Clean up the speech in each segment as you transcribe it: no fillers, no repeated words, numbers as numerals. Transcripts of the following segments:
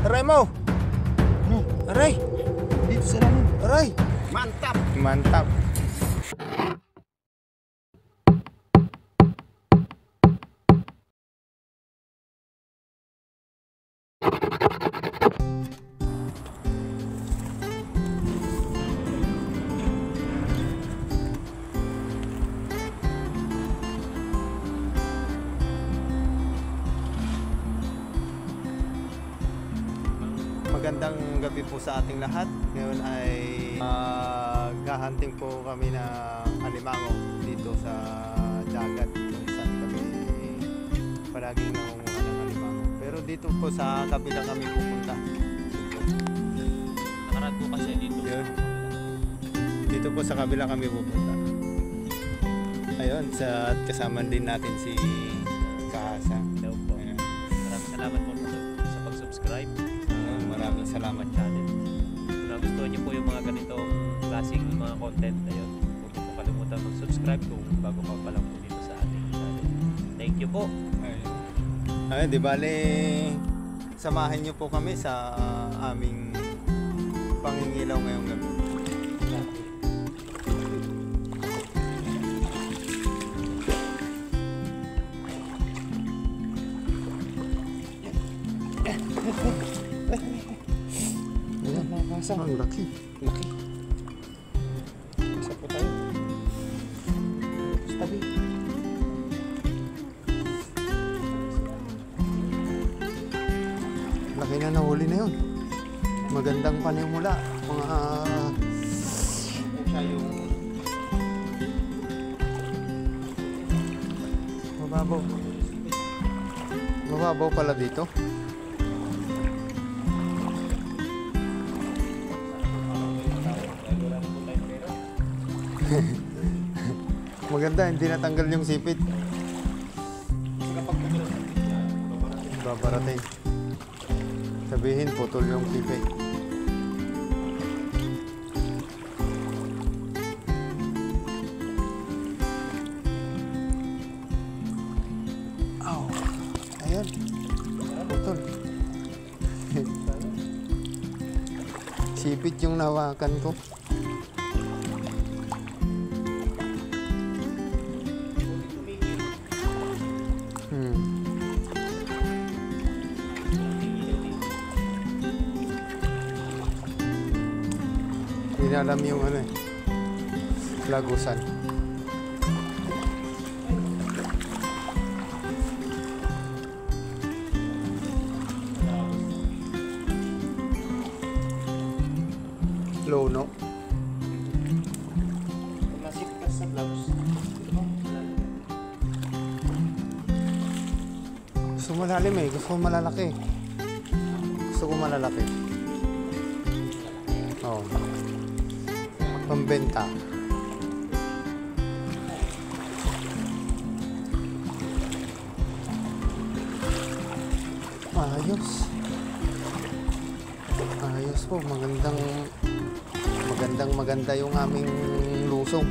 Aray mo! Aray! Dito sa lamin. Aray! Mantap! Mantap! Magandang gabi po sa ating lahat. Ngayon ay gahanting po kami ng alimango dito sa dagat kung saan kami palaging nangunguha ng alimango. Pero dito po sa kabila kami pupunta. Nakaraan po kasi dito. Yun. Dito po sa kabila kami pupunta. Ayun, at kasama din natin si Kahasa. Hello po. Maraming salamat po sa pag-subscribe. Maraming salamat. Channel. Kung nagustuhan niyo po yung mga ganitong klaseng mga content na yun, huwag niyo po kalimutan mag-subscribe kung bago ka pa lang po dito sa ating channel. Thank you po. Ay, di bale, samahan niyo po kami sa aming pangingilaw ngayong gabi. Ang laki. Laki. Isa po tayo. Tabi. Laki na nahuli na yun. Magandang panimula. Mga siya yung mababaw. Mababaw pala dito. Maganda, hindi natanggal yung sipit. Babarating. Sabihin, putol yung sipit. Oh, ayun. Putol. Sipit yung nawakan ko. Hindi na alam yung ano eh, lagusan. Lono. Nasipkas sa gloves. Gusto ko malalim eh, gusto ko malalaki. Gusto ko malalaki. Oo. Pambenta. Ayos. Ayos po, maganda yung aming lusong.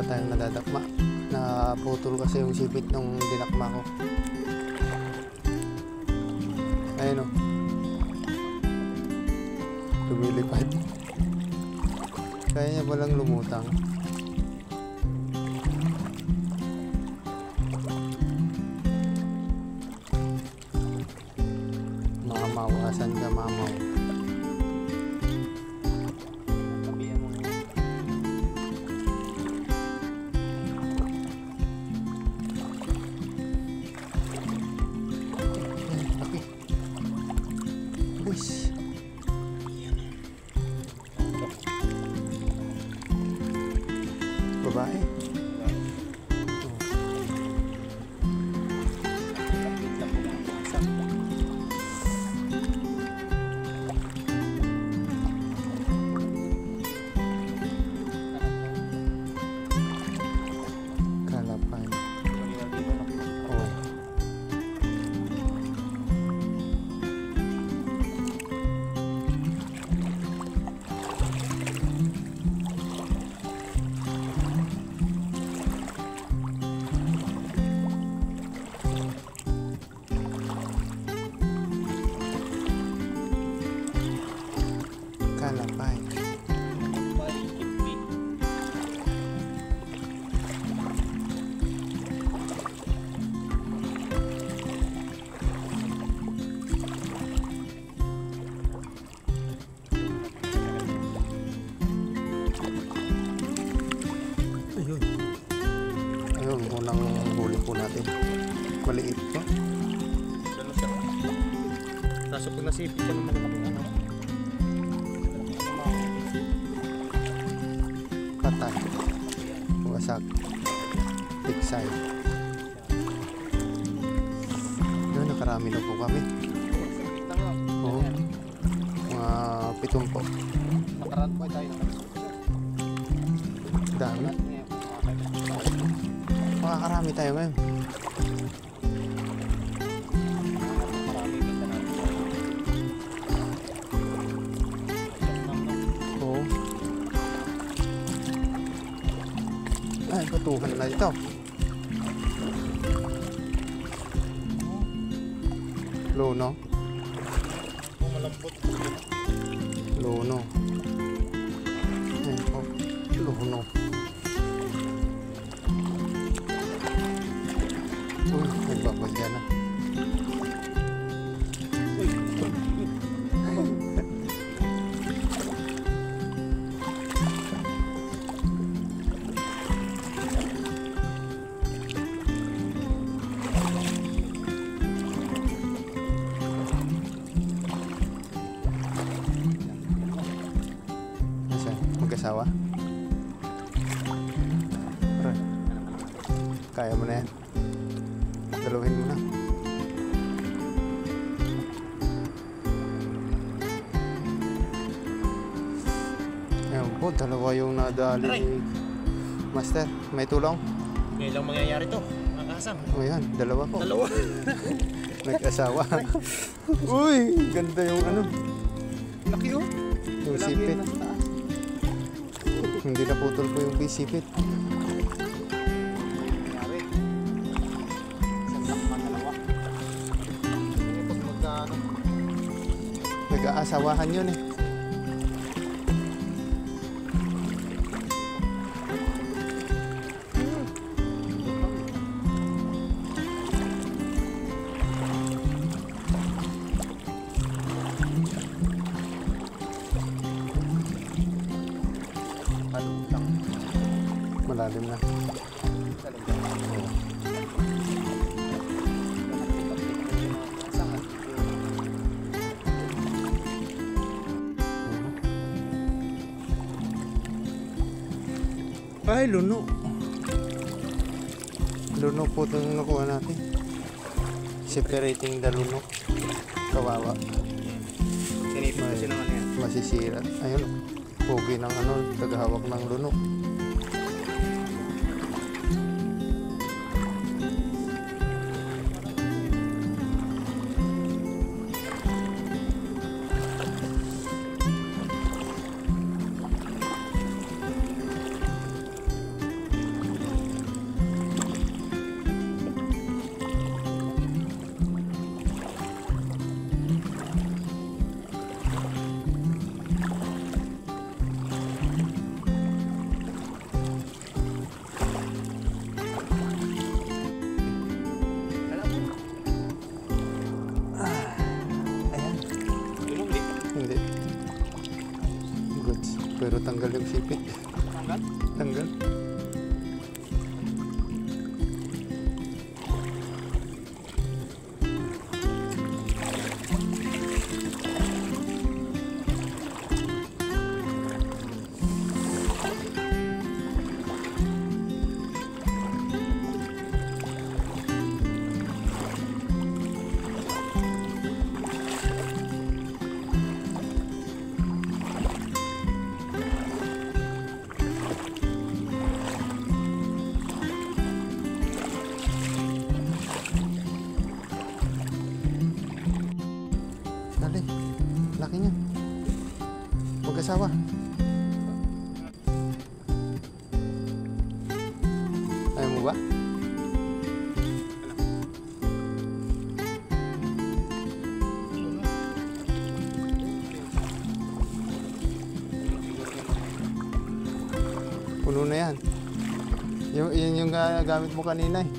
Tayong nadadakma. Naputol kasi yung sipit nung dinakma ko. Ayun o. Lumilipad. Kaya niya palang lumutang. Mamaw. Asan ka, mamaw? Babae. Maliit to. Dalo siya. Kaso pag nasipit siya ng malalaking ano. Patay. Wasak. Tiksay. Doon, nakarami na po kami. Saglit lang lang. Oo. Mga 7 po. Nakaraan po tayo. Dami. Makakarami tayo ngayon. Marami basta natin. Oo. Ay, batuhan na ito. Lono. Kung malambot. Lono. Ayun po. Lono. Uy, nagbabagya na. Nasa? Mag-asawa? Tara. Kaya mo na yan. Dalawin mo na. Ayun po, dalawa yung nadali Aray! ni Master. May tulong? Ngayon lang mangyayari to. Nakasang. O yan, dalawa po. Dalawa. Nag-asawa. Uy, ganda yung ano. Laki oh. Yung Malaki sipit. yung nasa taas. Hindi naputol po yung sipit. Nangyari. Isang lakman, dalawa. Pag magkano. Nag-aasawahan yun eh. Kalutang. Malalim na. Ay, luno. Luno po itong nakuha natin. Separating the luno. Kawawa. Sinipit na siya ng ano yan. Masisira. Ayun. Pogi ng ano, tagahawak ng luno. Hindi. Goods. Pero tanggal yung sipit. Tanggal? Tanggal. Dali. Laki niya. Mag-asawa. Ayaw mo ba? Puno na yan. Yun yung gamit mo kanina eh.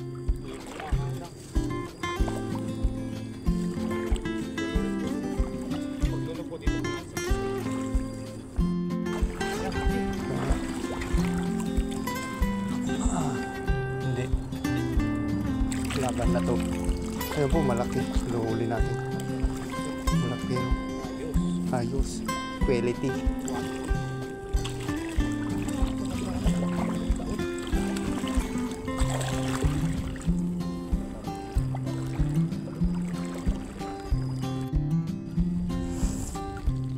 Pagdulo po dito. Hindi. Laban. na to. Ayun po, malaki. Luhuli natin. Malaki, no? Ayos. Quality.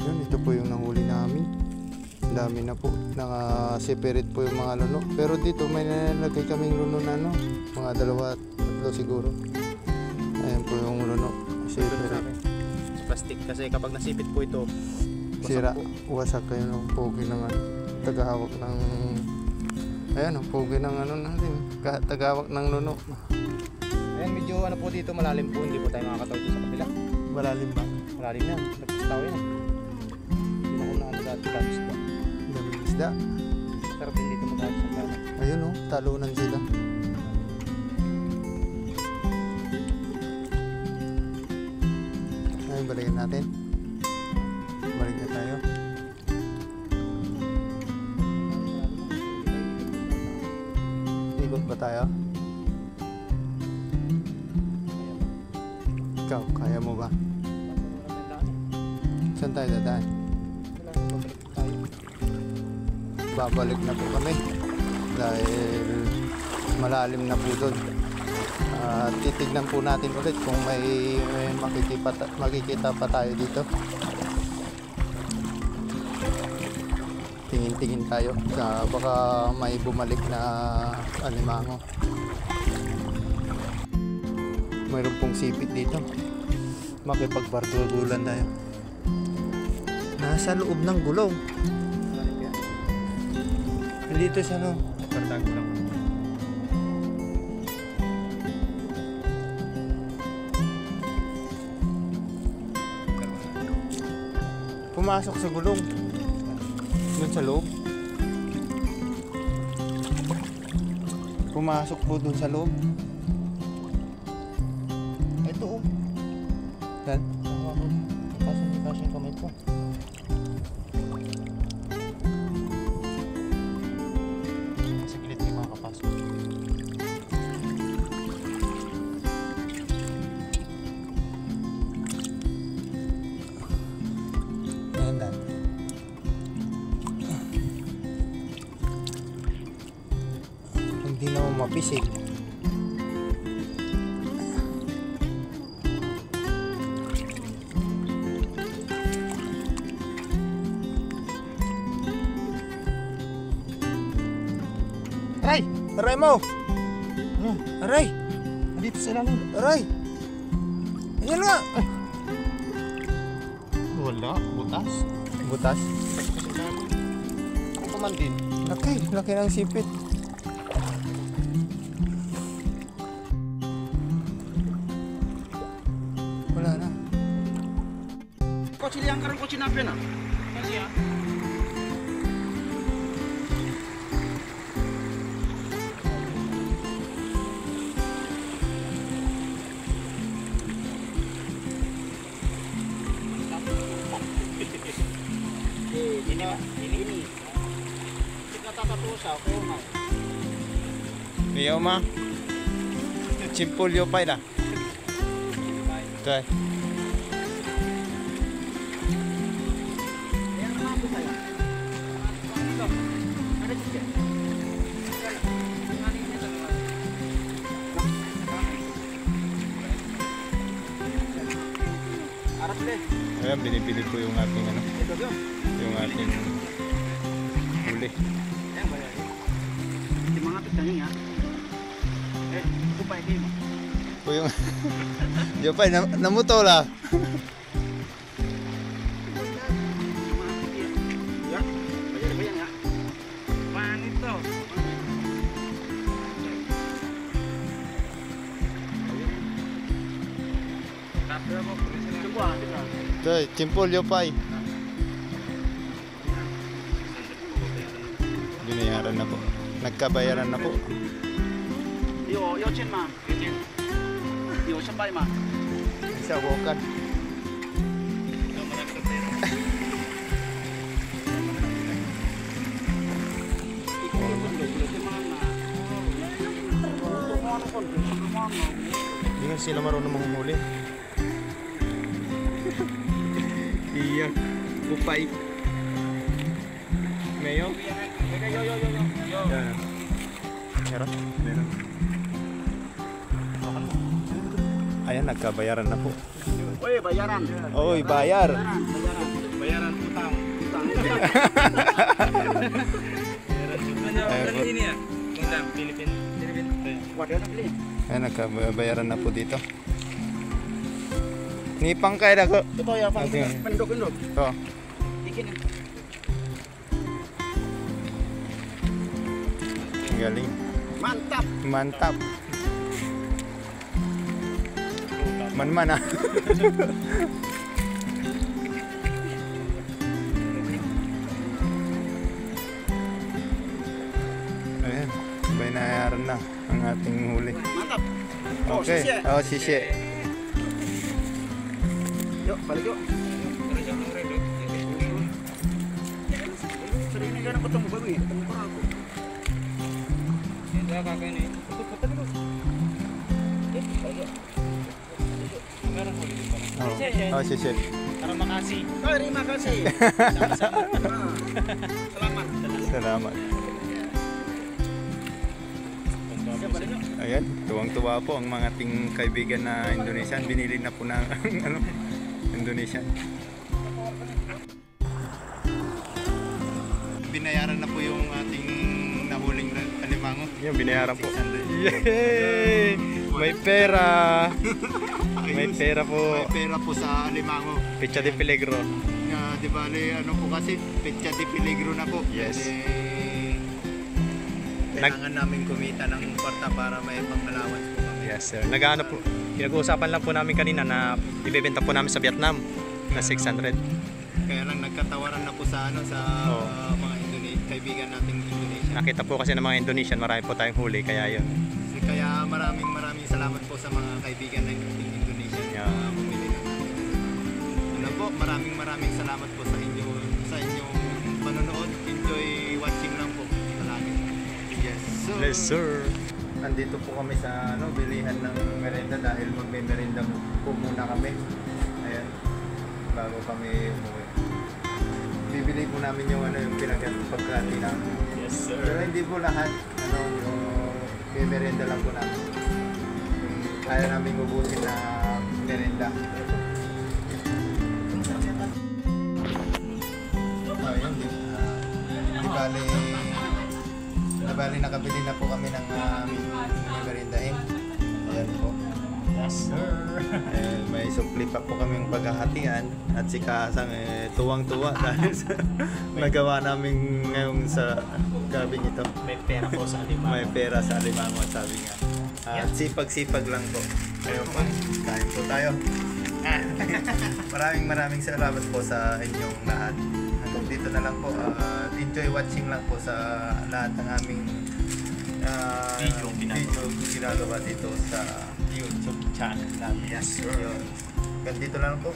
Yun, ito po yung nahuli namin. Dami na po. Naka-separate po yung mga luno. Pero dito may nalagay kaming luno na ano. Mga 2-3 siguro. Ayan po yung luno. Separate. Plastic kasi kapag nasipit po ito, Sira. Wasak kayo ng pogi ng ano. Tagahawak ng... Ayan, ang pogi ng ano natin. Tagahawak ng luno. ayan medyo ano po dito malalim po, hindi po tayo makakataw dito sa kabila. Malalim ba? Malalim yan, nagpastaw yan. Hindi na ko na ano dati tapos ito. Daming isda. Sarap din dito magkakaroon sa gana. Ayun oh, talunan sila. Ayun, balikan natin. Balik na tayo. Ikot ba tayo? Ikaw, kaya mo ba? Saan tayo dadaan? Babalik na po kami dahil malalim na po doon. Titignan po natin ulit kung may makikita pa tayo dito. Tingin-tingin tayo, baka may bumalik na alimango. Mayroon pong sipit dito, makipagbardugulan tayo. Nasa loob ng gulong. Dito sa ano? Bardago lang. Pumasok sa gulong. Doon sa loob. Pumasok po doon sa loob. Ito oh. Yan. Kaso yung kamay ko. Sa gilid yung mga kapasok. Ayan dan. Hindi na mo mapisik. Aray! Aray mo! Ano? Aray! Nandito sa ilalim. Aray! Ayan nga! Wala, butas. Butas? Ako pa man din. Laki, laki ng sipit. Wala na. Kotsi yang karang kotsi nape na? Kasi ya. Ini. Kita tatapusa ako na. Iyo ma. Chimpulyo pa ina. Okay. Ayan naman po tayo. Ito. Ada siya. Arap deh. Ayan, binibili ko yung ating ano, Ito yun. yung ating huli. Ayan ba yan? Di mga pitangin ha. Kupay kayo. Po yung Jopay, namuto la. Ya, bayar ya. Manito. Kapra mo, coba, kita. Okay, chimpulyo pa. Binayaran na po. Nagkabayaran na po. Yo chen ma, chen. Yo sambay ma. Isa wokan. Ikaw yung mundo, bulat yung mga na. Ito mo ano kon, ito mo ano. Hindi nga sila marunong manghuli. Iya, upay. Mayo? Yan. Meron? Meron. Ayan, nagkabayaran na po. Oy, bayaran. Oy, bayar. Bayaran utang. Utang. Ini ya? Kung Philippine. Wadah na beli. Ayan, nagkabayaran na po dito. Nipang kaya na ko. Ito ya, Pak. Pendok-pendok. Ito. Ikin. Ang galing. Mantap. Mantap. Man-man ah. Ayan, binayaran na ang ating huli. Mantap. Okay, sisi. Yuk, balik yuk. Sering ini kan ketemu baru ya, ketemu orang aku. Ini kakak ini. Tutup foto dulu. Sisi. Terima kasih. Oh, terima kasih. Selamat. Salamat. Ayan, tuwang-tuwa po ang mga ating kaibigan na Indonesian. Binili na po ng ano, Indonesian. Binayaran na po yung ating nahuling alimango. Yung binayaran po. Yay! May pera! May pera po. May pera po sa alimango. Pecha de Peligro. Di bale, ano po kasi, Pecha de Peligro na po. Yes. Kailangan namin kumita ng kwarta para may pang-allowance po kami. Yes sir. Nag-ano po, pinag-uusapan lang po namin kanina na ibebenta po namin sa Vietnam na 600. Kaya lang nagkatawaran na po sa ano sa mga kaibigan nating Indonesian. Nakita po kasi ng mga Indonesian, marami po tayong huli kaya yun. Kaya maraming salamat po sa mga kaibigan ng Indonesian na bumili ng ano po, maraming salamat po sa inyong panonood. Enjoy watching lang po. Yes sir. Nandito po kami sa bilihan ng merenda dahil magme-merenda po muna kami. Ayan. Bago kami umuwi. Bibili po namin yung yung pagkati namin. Yes sir. Pero hindi po lahat. Yung merenda lang po namin. Yung kaya namin ubusin na merenda. Ayan. Di bali nakabili na po kami ng merindahin. Ayan po. Yes sir. May supli pa po kaming paghahatian at si Kasang tuwang-tuwa dahil sa nagawa namin ngayon sa gabing ito. May pera po sa alimango. May pera sa alimango, sabi nga. At sipag-sipag lang po. Ayun po, kain po tayo. Maraming salamat po sa inyong lahat. Hanggang dito na lang po. Enjoy watching lang po sa lahat ng aming video ginagawa dito sa YouTube channel namin. Yes sir. Hanggang dito lang po.